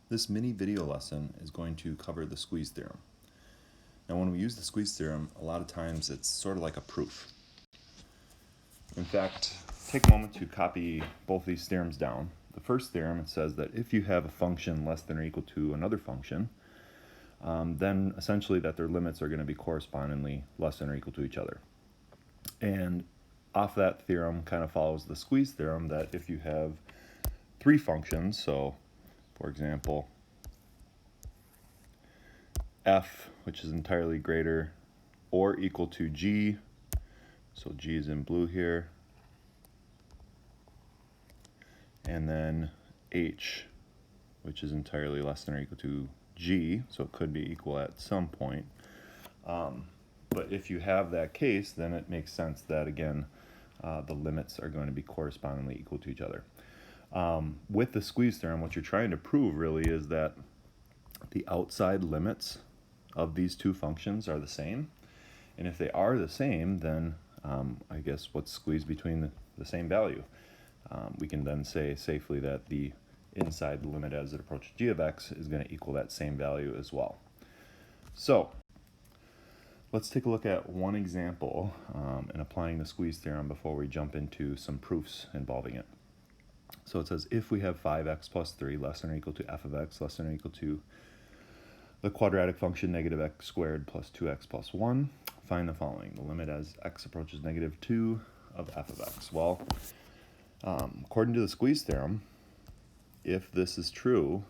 This mini video lesson is going to cover the squeeze theorem. Now when we use the squeeze theorem, a lot of times it's sort of like a proof. In fact, take a moment to copy both these theorems down. The first theorem, it says that if you have a function less than or equal to another function, then essentially that their limits are going to be correspondingly less than or equal to each other. And off that theorem kind of follows the squeeze theorem that if you have three functions, so for example, f, which is entirely greater or equal to g, so g is in blue here, and then h, which is entirely less than or equal to g, so it could be equal at some point. But if you have that case, then it makes sense that, again, the limits are going to be correspondingly equal to each other. With the squeeze theorem, what you're trying to prove really is that the outside limits of these two functions are the same. And if they are the same, then I guess what's squeezed between the same value? We can then say safely that the inside limit as it approaches g of x is going to equal that same value as well. So let's take a look at one example in applying the squeeze theorem before we jump into some proofs involving it. So it says if we have 5x plus 3 less than or equal to f of x less than or equal to the quadratic function negative x squared plus 2x plus 1, find the following. The limit as x approaches negative 2 of f of x. Well, according to the squeeze theorem, if this is true,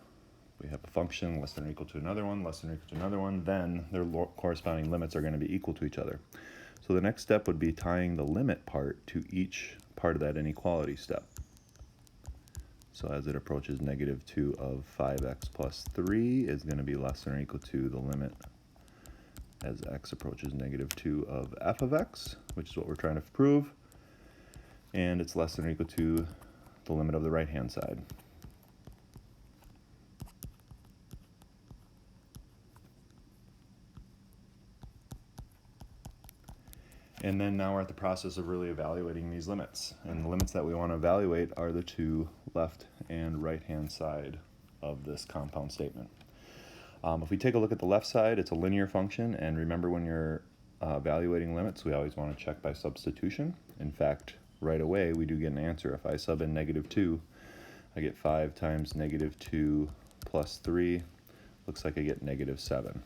we have a function less than or equal to another one, less than or equal to another one, then their corresponding limits are going to be equal to each other. So the next step would be tying the limit part to each part of that inequality step. So as it approaches negative 2 of 5x plus 3 is going to be less than or equal to the limit as x approaches negative 2 of f of x, which is what we're trying to prove. And it's less than or equal to the limit of the right-hand side. And then now we're at the process of really evaluating these limits. And the limits that we want to evaluate are the two left and right-hand side of this compound statement. If we take a look at the left side, it's a linear function. And remember, when you're evaluating limits, we always want to check by substitution. In fact, right away, we do get an answer. If I sub in negative 2, I get 5 times negative 2 plus 3. Looks like I get negative 7.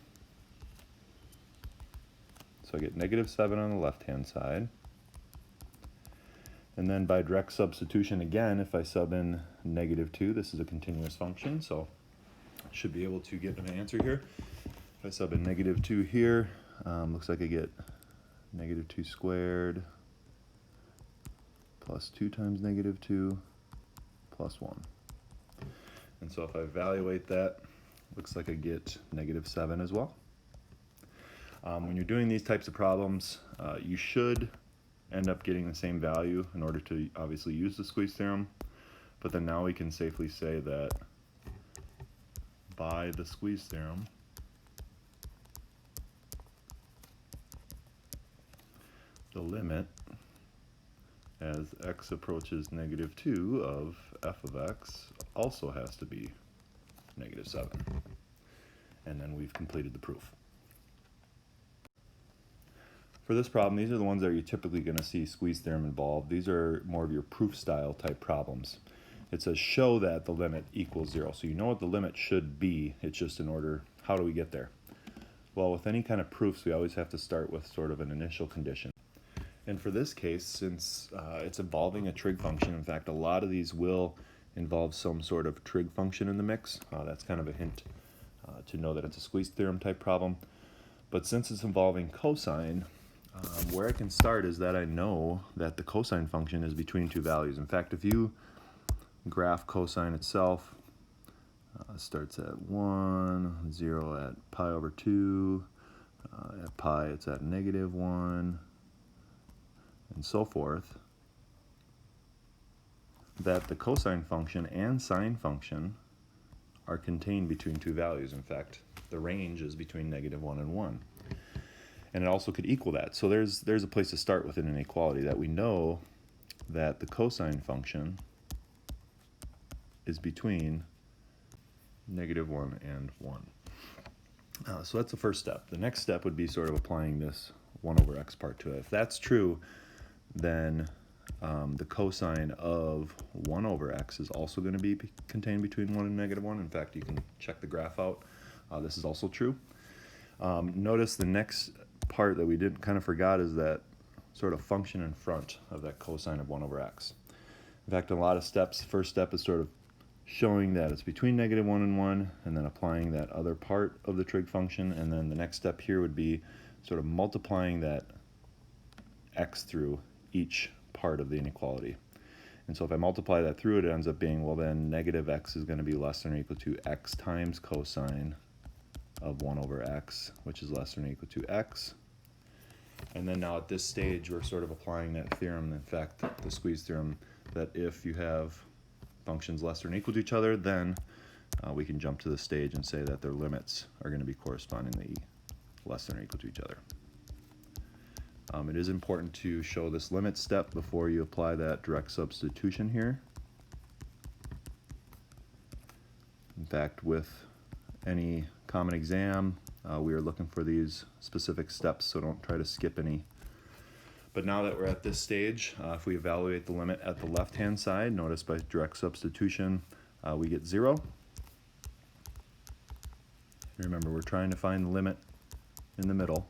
So I get negative 7 on the left-hand side. And then by direct substitution again, if I sub in negative 2, this is a continuous function, so I should be able to get an answer here. If I sub in negative 2 here, looks like I get negative 2 squared plus 2 times negative 2 plus 1. And so if I evaluate that, looks like I get negative 7 as well. When you're doing these types of problems, you should end up getting the same value in order to obviously use the squeeze theorem. But then now we can safely say that by the squeeze theorem, the limit as x approaches negative 2 of f of x also has to be negative 7. And then we've completed the proof. For this problem, these are the ones that you're typically going to see squeeze theorem involved. These are more of your proof style type problems. It says show that the limit equals 0. So you know what the limit should be. It's just in order, how do we get there? Well, with any kind of proofs, we always have to start with sort of an initial condition. And for this case, since it's involving a trig function, in fact, a lot of these will involve some sort of trig function in the mix. That's kind of a hint to know that it's a squeeze theorem type problem. But since it's involving cosine, where I can start is that I know that the cosine function is between two values. In fact, if you graph cosine itself, starts at 1, 0 at pi over 2, at pi it's at negative 1, and so forth, that the cosine function and sine function are contained between two values. In fact, the range is between negative 1 and 1. And it also could equal that. So there's a place to start with an inequality, that we know that the cosine function is between -1 and 1. So that's the first step. The next step would be sort of applying this 1 over x part to it. If that's true, then the cosine of 1 over x is also going to be contained between 1 and -1. In fact, you can check the graph out. This is also true. Notice the next part that we kind of forgot is that sort of function in front of that cosine of 1 over x. In fact, in a lot of steps, the first step is sort of showing that it's between -1 and 1, and then applying that other part of the trig function, and then the next step here would be sort of multiplying that x through each part of the inequality. And so if I multiply that through, it ends up being, well, then -x is going to be less than or equal to x times cosine of 1 over x, which is less than or equal to x. And then now at this stage, we're sort of applying that theorem, in fact, the Squeeze theorem, that if you have functions less than or equal to each other, then we can jump to the stage and say that their limits are going to be correspondingly less than or equal to each other. It is important to show this limit step before you apply that direct substitution here. In fact, with any common exam, we are looking for these specific steps, so don't try to skip any. But now that we're at this stage, if we evaluate the limit at the left-hand side, notice by direct substitution, we get 0. Remember, we're trying to find the limit in the middle.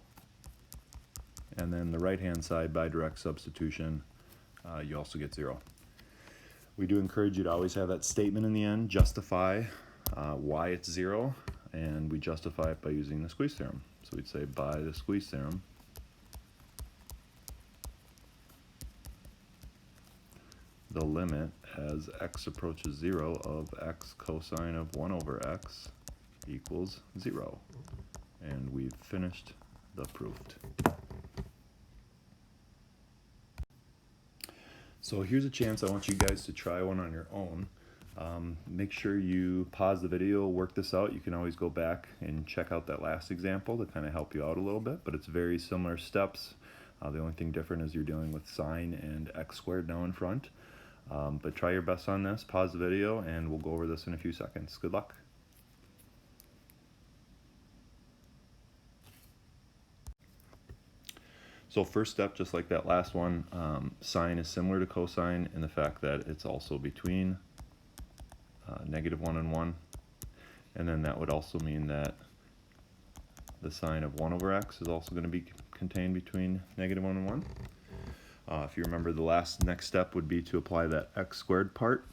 And then the right-hand side, by direct substitution, you also get 0. We do encourage you to always have that statement in the end, justify why it's 0, and we justify it by using the Squeeze theorem. So we'd say, by the Squeeze theorem, the limit as x approaches 0 of x cosine of 1 over x equals 0. And we've finished the proof. So here's a chance I want you guys to try one on your own. Make sure you pause the video, work this out. You can always go back and check out that last example to kind of help you out a little bit, but it's very similar steps. The only thing different is you're dealing with sine and x squared now in front. But try your best on this, pause the video, and we'll go over this in a few seconds. Good luck. So first step, just like that last one, sine is similar to cosine in the fact that it's also between -1 and 1. And then that would also mean that the sine of 1 over x is also going to be contained between -1 and 1. If you remember, the next step would be to apply that x squared part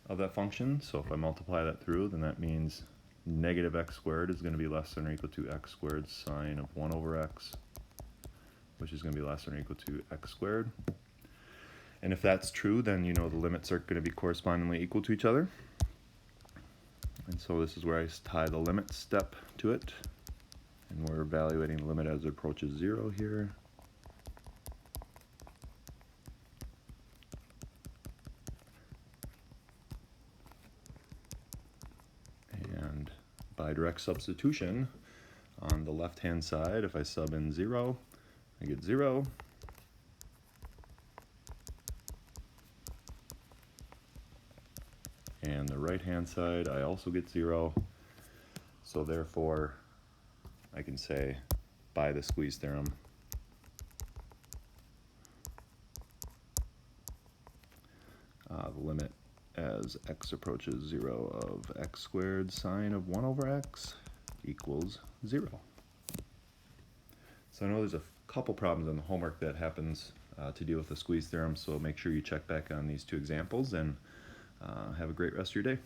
of that function. So if I multiply that through, then that means -x squared is going to be less than or equal to x squared sine of 1 over x, which is going to be less than or equal to x squared. And if that's true, then you know the limits are going to be correspondingly equal to each other. And so this is where I tie the limit step to it. And we're evaluating the limit as it approaches 0 here. And by direct substitution, on the left-hand side, if I sub in 0, I get 0. And the right-hand side, I also get 0. So therefore, I can say, by the Squeeze theorem, the limit as x approaches 0 of x squared sine of 1 over x equals 0. So I know there's a couple problems in the homework that happens to deal with the Squeeze theorem, so make sure you check back on these two examples, and have a great rest of your day.